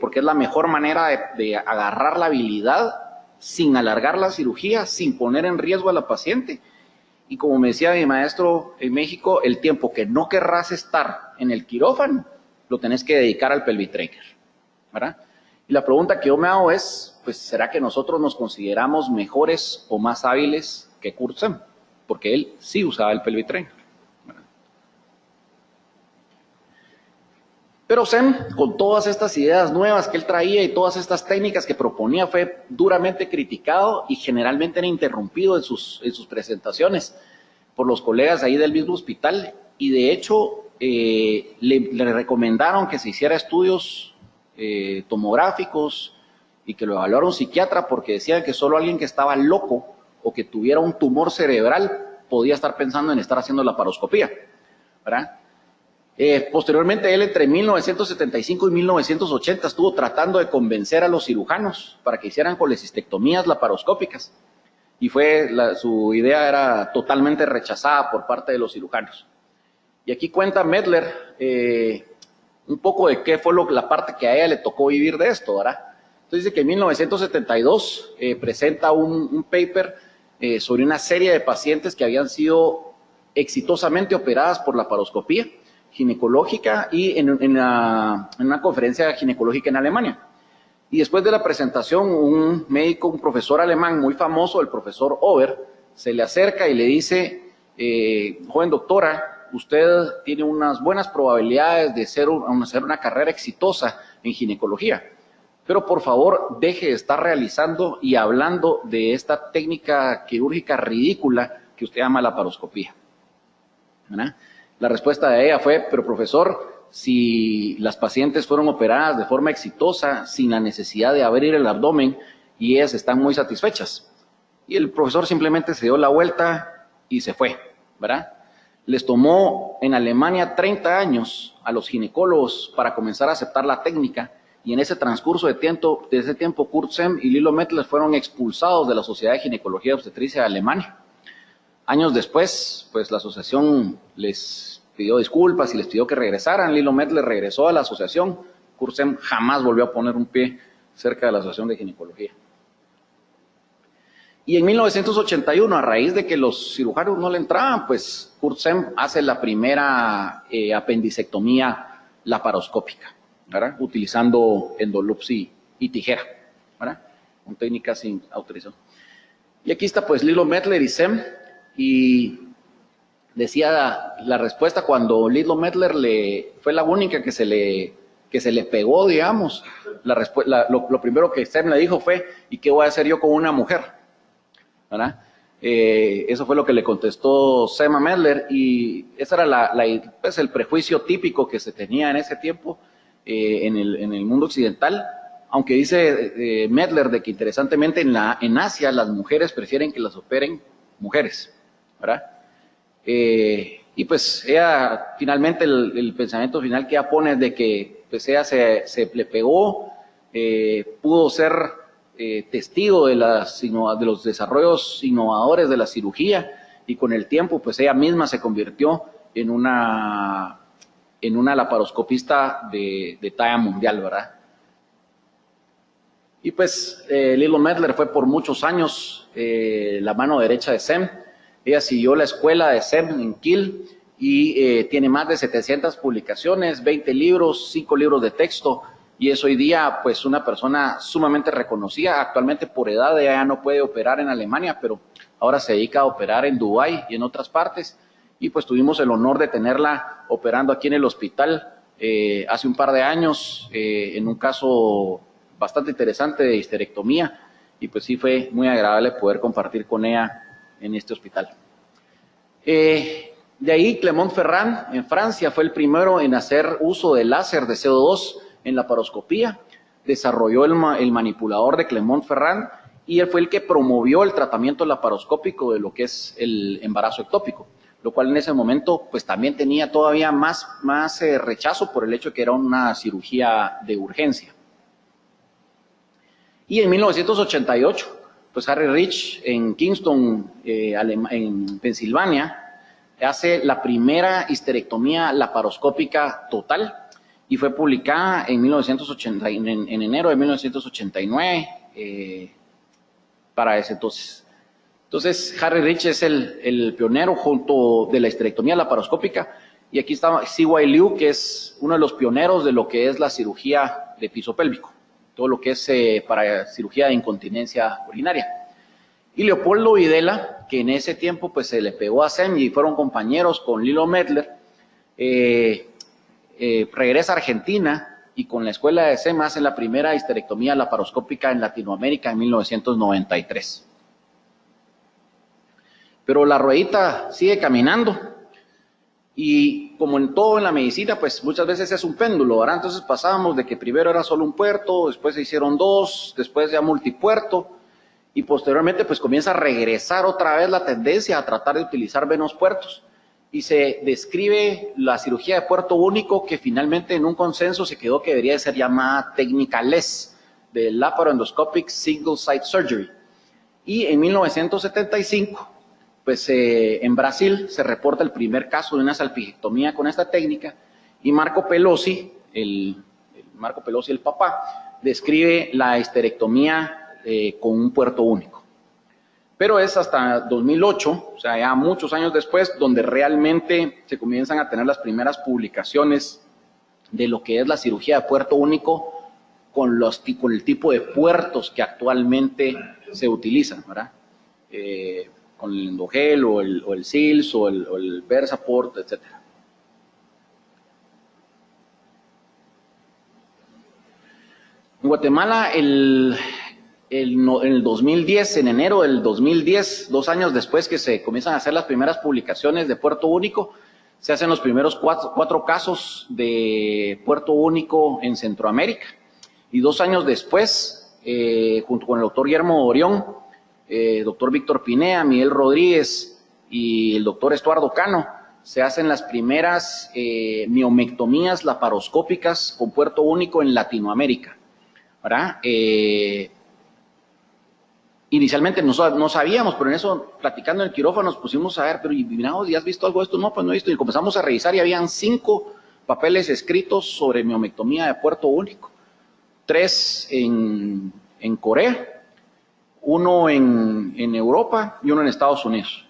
porque es la mejor manera de agarrar la habilidad sin alargar la cirugía, sin poner en riesgo a la paciente. Y como me decía mi maestro en México, el tiempo que no querrás estar en el quirófano, lo tenés que dedicar al pelvic trainer, ¿verdad? Y la pregunta que yo me hago es, pues, ¿será que nosotros nos consideramos mejores o más hábiles que Kurt SEM? Porque él sí usaba el pelvic trainer, ¿verdad? Pero SEM, con todas estas ideas nuevas que él traía y todas estas técnicas que proponía, fue duramente criticado y generalmente era interrumpido en sus presentaciones por los colegas ahí del mismo hospital. Y de hecho, le recomendaron que se hiciera estudios tomográficos y que lo evaluara un psiquiatra, porque decían que solo alguien que estaba loco o que tuviera un tumor cerebral podía estar pensando en estar haciendo laparoscopía, ¿verdad? Posteriormente, él entre 1975 y 1980 estuvo tratando de convencer a los cirujanos para que hicieran colecistectomías laparoscópicas. Y su idea era totalmente rechazada por parte de los cirujanos. Y aquí cuenta Medler un poco de qué fue la parte que a ella le tocó vivir de esto, ¿verdad? Entonces dice que en 1972 presenta un paper sobre una serie de pacientes que habían sido exitosamente operadas por laparoscopía ginecológica y en una conferencia ginecológica en Alemania. Y después de la presentación, un médico, un profesor alemán muy famoso, el profesor Ober, se le acerca y le dice, joven doctora, usted tiene unas buenas probabilidades de hacer una carrera exitosa en ginecología, pero por favor deje de estar realizando y hablando de esta técnica quirúrgica ridícula que usted llama laparoscopía, ¿verdad? La respuesta de ella fue, pero profesor, si las pacientes fueron operadas de forma exitosa, sin la necesidad de abrir el abdomen, y ellas están muy satisfechas. Y el profesor simplemente se dio la vuelta y se fue, ¿verdad? Les tomó en Alemania 30 años a los ginecólogos para comenzar a aceptar la técnica, y en ese transcurso de ese tiempo Kurt SEM y Lilo Mettler fueron expulsados de la Sociedad de Ginecología y Obstetricia de Alemania. Años después, pues la asociación les pidió disculpas y les pidió que regresaran. Lilo Mettler regresó a la asociación. Kurt SEM jamás volvió a poner un pie cerca de la Asociación de Ginecología. Y en 1981, a raíz de que los cirujanos no le entraban, pues Kurt SEM hace la primera apendicectomía laparoscópica, ¿verdad? Utilizando endoloops y tijera, ¿verdad? Con técnicas sin autorización. Y aquí está pues Lilo Mettler y SEM. Y decía la respuesta cuando Lilo Mettler fue la única que se le pegó, digamos. Lo primero que SEM le dijo fue, ¿y qué voy a hacer yo con una mujer? ¿Verdad? Eso fue lo que le contestó SEM a Mettler, y ese era pues el prejuicio típico que se tenía en ese tiempo en el mundo occidental. Aunque dice Mettler de que interesantemente en Asia las mujeres prefieren que las operen mujeres, ¿verdad? Y pues ella finalmente el pensamiento final que ella pone es de que pues ella se le pegó, pudo ser testigo de los desarrollos innovadores de la cirugía, y con el tiempo pues ella misma se convirtió en una en una laparoscopista de talla mundial, ¿verdad? Y pues Lilo Medler fue por muchos años la mano derecha de SEM. Ella siguió la escuela de SEM en Kiel y tiene más de 700 publicaciones, 20 libros, 5 libros de texto, y es hoy día pues una persona sumamente reconocida. Actualmente por edad ella ya no puede operar en Alemania, pero ahora se dedica a operar en Dubái y en otras partes, y pues tuvimos el honor de tenerla operando aquí en el hospital hace un par de años en un caso bastante interesante de histerectomía, y pues sí fue muy agradable poder compartir con ella en este hospital. De ahí Clermont-Ferrand en Francia fue el primero en hacer uso del láser de CO2 en la laparoscopía. Desarrolló el manipulador de Clermont-Ferrand y él fue el que promovió el tratamiento laparoscópico de lo que es el embarazo ectópico, lo cual en ese momento pues también tenía todavía más rechazo por el hecho de que era una cirugía de urgencia. Y en 1988, pues Harry Rich en Kingston, en Pensilvania, hace la primera histerectomía laparoscópica total y fue publicada en enero de 1989 para ese entonces. Entonces, Harry Rich es el pionero junto de la histerectomía laparoscópica, y aquí está C.Y. Liu, que es uno de los pioneros de lo que es la cirugía de piso pélvico, todo lo que es para cirugía de incontinencia urinaria. Y Leopoldo Videla, que en ese tiempo pues se le pegó a SEM y fueron compañeros con Lilo Medler, regresa a Argentina y con la escuela de SEM hace la primera histerectomía laparoscópica en Latinoamérica en 1993. Pero la ruedita sigue caminando, y como en todo en la medicina, pues muchas veces es un péndulo, ¿verdad? Entonces pasábamos de que primero era solo un puerto, después se hicieron 2, después ya multipuerto, y posteriormente pues comienza a regresar otra vez la tendencia a tratar de utilizar menos puertos, y se describe la cirugía de puerto único, que finalmente en un consenso se quedó que debería de ser llamada técnica LES, de Laparoendoscopic Single Site Surgery. Y en 1975, pues en Brasil se reporta el primer caso de una salpingectomía con esta técnica, y Marco Pelosi, el papá, describe la histerectomía con un puerto único. Pero es hasta 2008, o sea, ya muchos años después, donde realmente se comienzan a tener las primeras publicaciones de lo que es la cirugía de puerto único con el tipo de puertos que actualmente se utilizan, ¿verdad? Con el Endogel o el SILS o el Versaport, etc. En Guatemala, en el 2010, en enero del 2010, 2 años después que se comienzan a hacer las primeras publicaciones de puerto único, se hacen los primeros 4 casos de puerto único en Centroamérica. Y 2 años después, junto con el doctor Guillermo Orión, doctor Víctor Pinea, Miguel Rodríguez y el doctor Estuardo Cano, se hacen las primeras miomectomías laparoscópicas con puerto único en Latinoamérica, ¿verdad? Inicialmente no sabíamos, pero en eso, platicando en el quirófano, nos pusimos a ver, pero ¿y has visto algo de esto? No, pues no he visto. Y comenzamos a revisar y habían 5 papeles escritos sobre miomectomía de puerto único. 3 en Corea, 1 en Europa y 1 en Estados Unidos,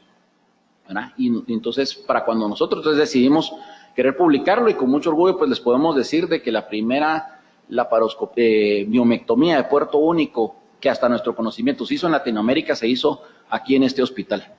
¿verdad? Y entonces, para cuando nosotros decidimos querer publicarlo, y con mucho orgullo pues les podemos decir de que la primera miomectomía de puerto único que hasta nuestro conocimiento se hizo en Latinoamérica, se hizo aquí en este hospital.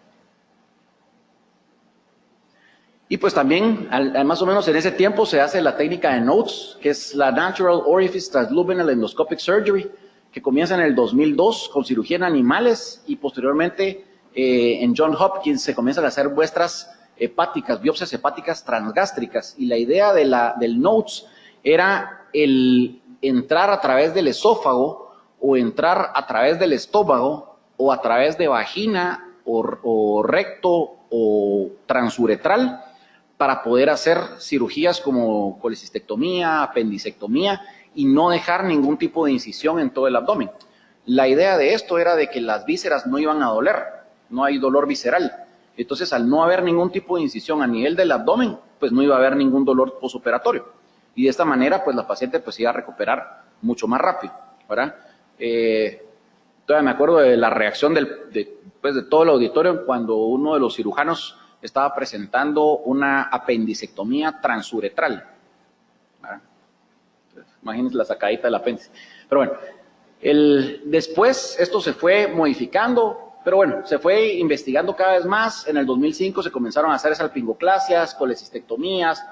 Y pues también, más o menos en ese tiempo, se hace la técnica de NOTES, que es la Natural Orifice Transluminal Endoscopic Surgery, que comienza en el 2002 con cirugía en animales, y posteriormente en Johns Hopkins se comienzan a hacer muestras hepáticas, biopsias hepáticas transgástricas. Y la idea del NOTES era el entrar a través del esófago, o entrar a través del estómago, o a través de vagina, o recto, o transuretral, para poder hacer cirugías como colecistectomía, apendicectomía, y no dejar ningún tipo de incisión en todo el abdomen. La idea de esto era de que las vísceras no iban a doler, no hay dolor visceral. Entonces, al no haber ningún tipo de incisión a nivel del abdomen, pues no iba a haber ningún dolor posoperatorio. Y de esta manera, pues la paciente pues iba a recuperar mucho más rápido, ¿verdad? Todavía me acuerdo de la reacción de todo el auditorio cuando uno de los cirujanos estaba presentando una apendicectomía transuretral, ¿verdad? Imagínense la sacadita del apéndice. Pero bueno, después esto se fue modificando, pero bueno, se fue investigando cada vez más. En el 2005 se comenzaron a hacer salpingoclasias, colecistectomías,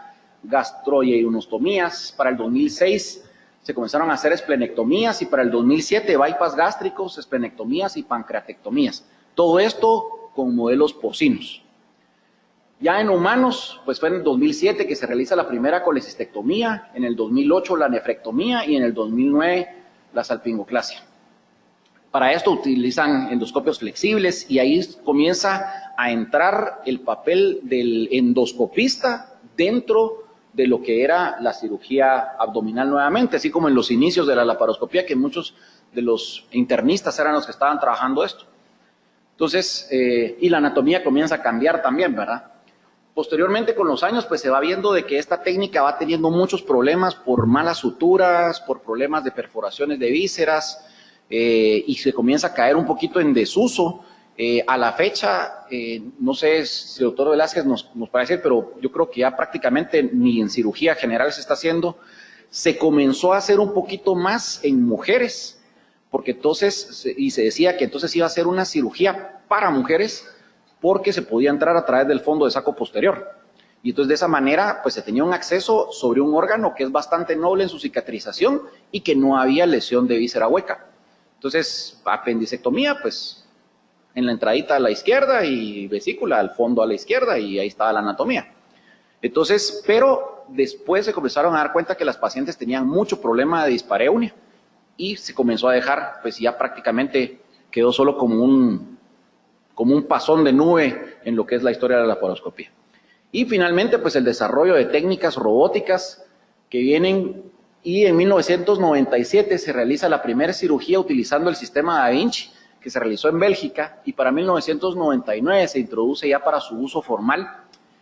gastroieunostomías. Para el 2006 se comenzaron a hacer esplenectomías y para el 2007 bypass gástricos, esplenectomías y pancreatectomías. Todo esto con modelos porcinos. Ya en humanos, pues fue en el 2007 que se realiza la primera colecistectomía, en el 2008 la nefrectomía y en el 2009 la salpingoclasia. Para esto utilizan endoscopios flexibles y ahí comienza a entrar el papel del endoscopista dentro de lo que era la cirugía abdominal nuevamente, así como en los inicios de la laparoscopía, que muchos de los internistas eran los que estaban trabajando esto. Entonces, y la anatomía comienza a cambiar también, ¿verdad? Posteriormente, con los años, pues se va viendo de que esta técnica va teniendo muchos problemas por malas suturas, por problemas de perforaciones de vísceras, y se comienza a caer un poquito en desuso. A la fecha, no sé si el doctor Velázquez nos puede decir, pero yo creo que ya prácticamente ni en cirugía general se está haciendo. Se comenzó a hacer un poquito más en mujeres, porque entonces, y se decía que entonces iba a ser una cirugía para mujeres, porque se podía entrar a través del fondo de saco posterior. Y entonces de esa manera pues se tenía un acceso sobre un órgano que es bastante noble en su cicatrización y que no había lesión de víscera hueca. Entonces, apendicectomía, pues en la entradita a la izquierda y vesícula al fondo a la izquierda y ahí estaba la anatomía. Entonces, pero después se comenzaron a dar cuenta que las pacientes tenían mucho problema de dispareunia y se comenzó a dejar, pues ya prácticamente quedó solo como un pasón de nube en lo que es la historia de la laparoscopía. Y finalmente, pues el desarrollo de técnicas robóticas que vienen, y en 1997 se realiza la primera cirugía utilizando el sistema Da Vinci, que se realizó en Bélgica, y para 1999 se introduce ya para su uso formal.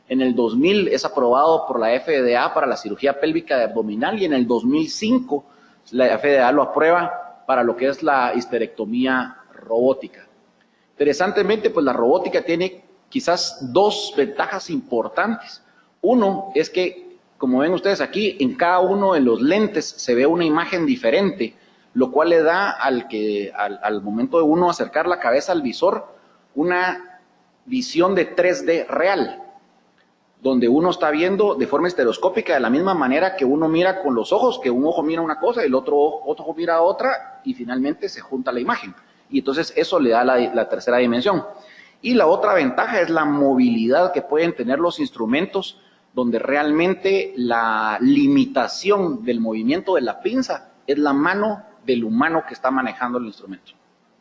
En el 2000 es aprobado por la FDA para la cirugía pélvica de abdominal, y en el 2005 la FDA lo aprueba para lo que es la histerectomía robótica. Interesantemente, pues la robótica tiene quizás dos ventajas importantes. Uno es que, como ven ustedes aquí, en cada uno de los lentes se ve una imagen diferente, lo cual le da al momento de uno acercar la cabeza al visor una visión de 3D real, donde uno está viendo de forma estereoscópica de la misma manera que uno mira con los ojos, que un ojo mira una cosa y el otro ojo mira otra y finalmente se junta la imagen. Y entonces eso le da la tercera dimensión. Y la otra ventaja es la movilidad que pueden tener los instrumentos, donde realmente la limitación del movimiento de la pinza es la mano del humano que está manejando el instrumento,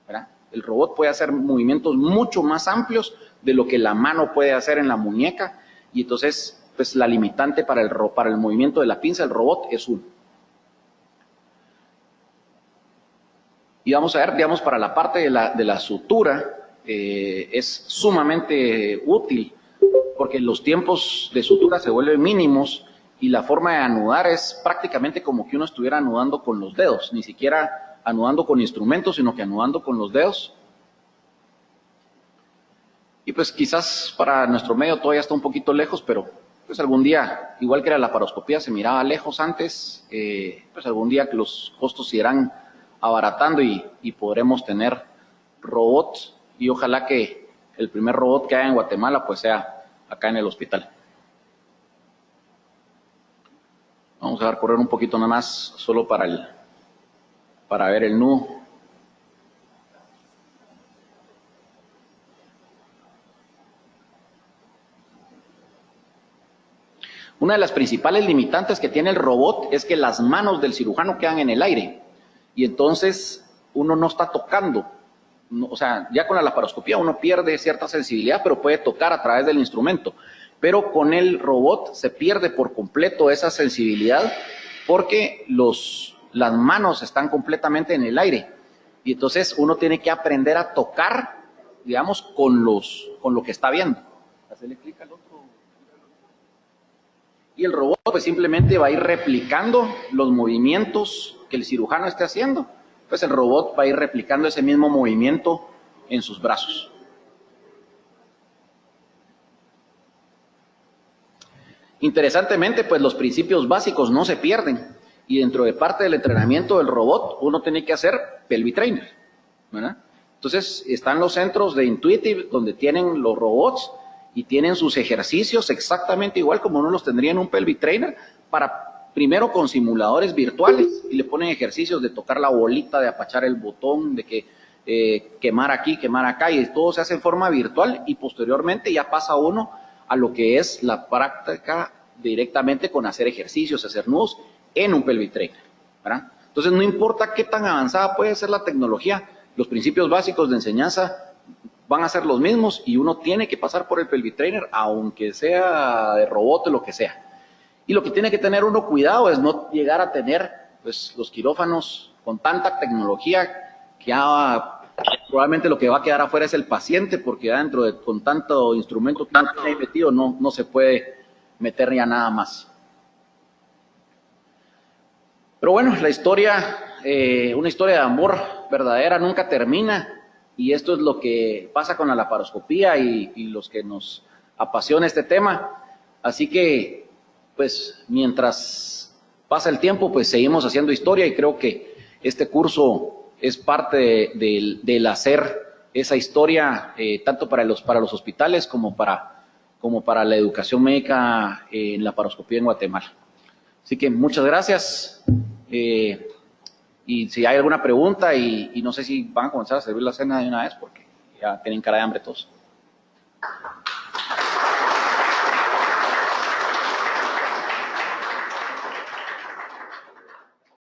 ¿verdad? El robot puede hacer movimientos mucho más amplios de lo que la mano puede hacer en la muñeca, y entonces pues la limitante para el movimiento de la pinza del robot es 1. Y vamos a ver, digamos, para la parte de la sutura, es sumamente útil porque los tiempos de sutura se vuelven mínimos y la forma de anudar es prácticamente como que uno estuviera anudando con los dedos, ni siquiera anudando con instrumentos, sino que anudando con los dedos. Y pues quizás para nuestro medio todavía está un poquito lejos, pero pues algún día, igual que la laparoscopía se miraba lejos antes, pues algún día que los costos se irán abaratando y podremos tener robots, y ojalá que el primer robot que haya en Guatemala pues sea acá en el hospital. Vamos a correr un poquito nada más, solo para ver el nudo. Una de las principales limitantes que tiene el robot es que las manos del cirujano quedan en el aire y entonces uno no está tocando. O sea, ya con la laparoscopía uno pierde cierta sensibilidad, pero puede tocar a través del instrumento. Pero con el robot se pierde por completo esa sensibilidad porque las manos están completamente en el aire. Y entonces uno tiene que aprender a tocar, digamos, con lo que está viendo. hacerle clic al otro. Y el robot pues simplemente va a ir replicando los movimientos que el cirujano esté haciendo. Pues el robot va a ir replicando ese mismo movimiento en sus brazos. Interesantemente, pues los principios básicos no se pierden. Y dentro de parte del entrenamiento del robot, uno tiene que hacer pelvic trainer, ¿verdad? Entonces, están los centros de Intuitive donde tienen los robots y tienen sus ejercicios exactamente igual como uno los tendría en un pelvic trainer, para primero con simuladores virtuales y le ponen ejercicios de tocar la bolita, de apachar el botón, de que quemar aquí, quemar acá, y todo se hace en forma virtual, y posteriormente ya pasa uno a lo que es la práctica directamente con hacer ejercicios, hacer nudos en un pelvic trainer, ¿verdad? Entonces, no importa qué tan avanzada puede ser la tecnología, los principios básicos de enseñanza van a ser los mismos y uno tiene que pasar por el pelvic trainer, aunque sea de robot o lo que sea. Y lo que tiene que tener uno cuidado es no llegar a tener pues los quirófanos con tanta tecnología que ya probablemente lo que va a quedar afuera es el paciente, porque adentro con tanto instrumento que uno tiene ahí metido no se puede meter ya nada más. Pero bueno, la historia, una historia de amor verdadera nunca termina, y esto es lo que pasa con la laparoscopía y los que nos apasiona este tema. Así que, pues, mientras pasa el tiempo, pues seguimos haciendo historia, y creo que este curso es parte del hacer esa historia, tanto para los hospitales como para la educación médica en laparoscopía en Guatemala. Así que muchas gracias. Y si hay alguna pregunta, y no sé si van a comenzar a servir la cena de una vez, porque ya tienen cara de hambre todos.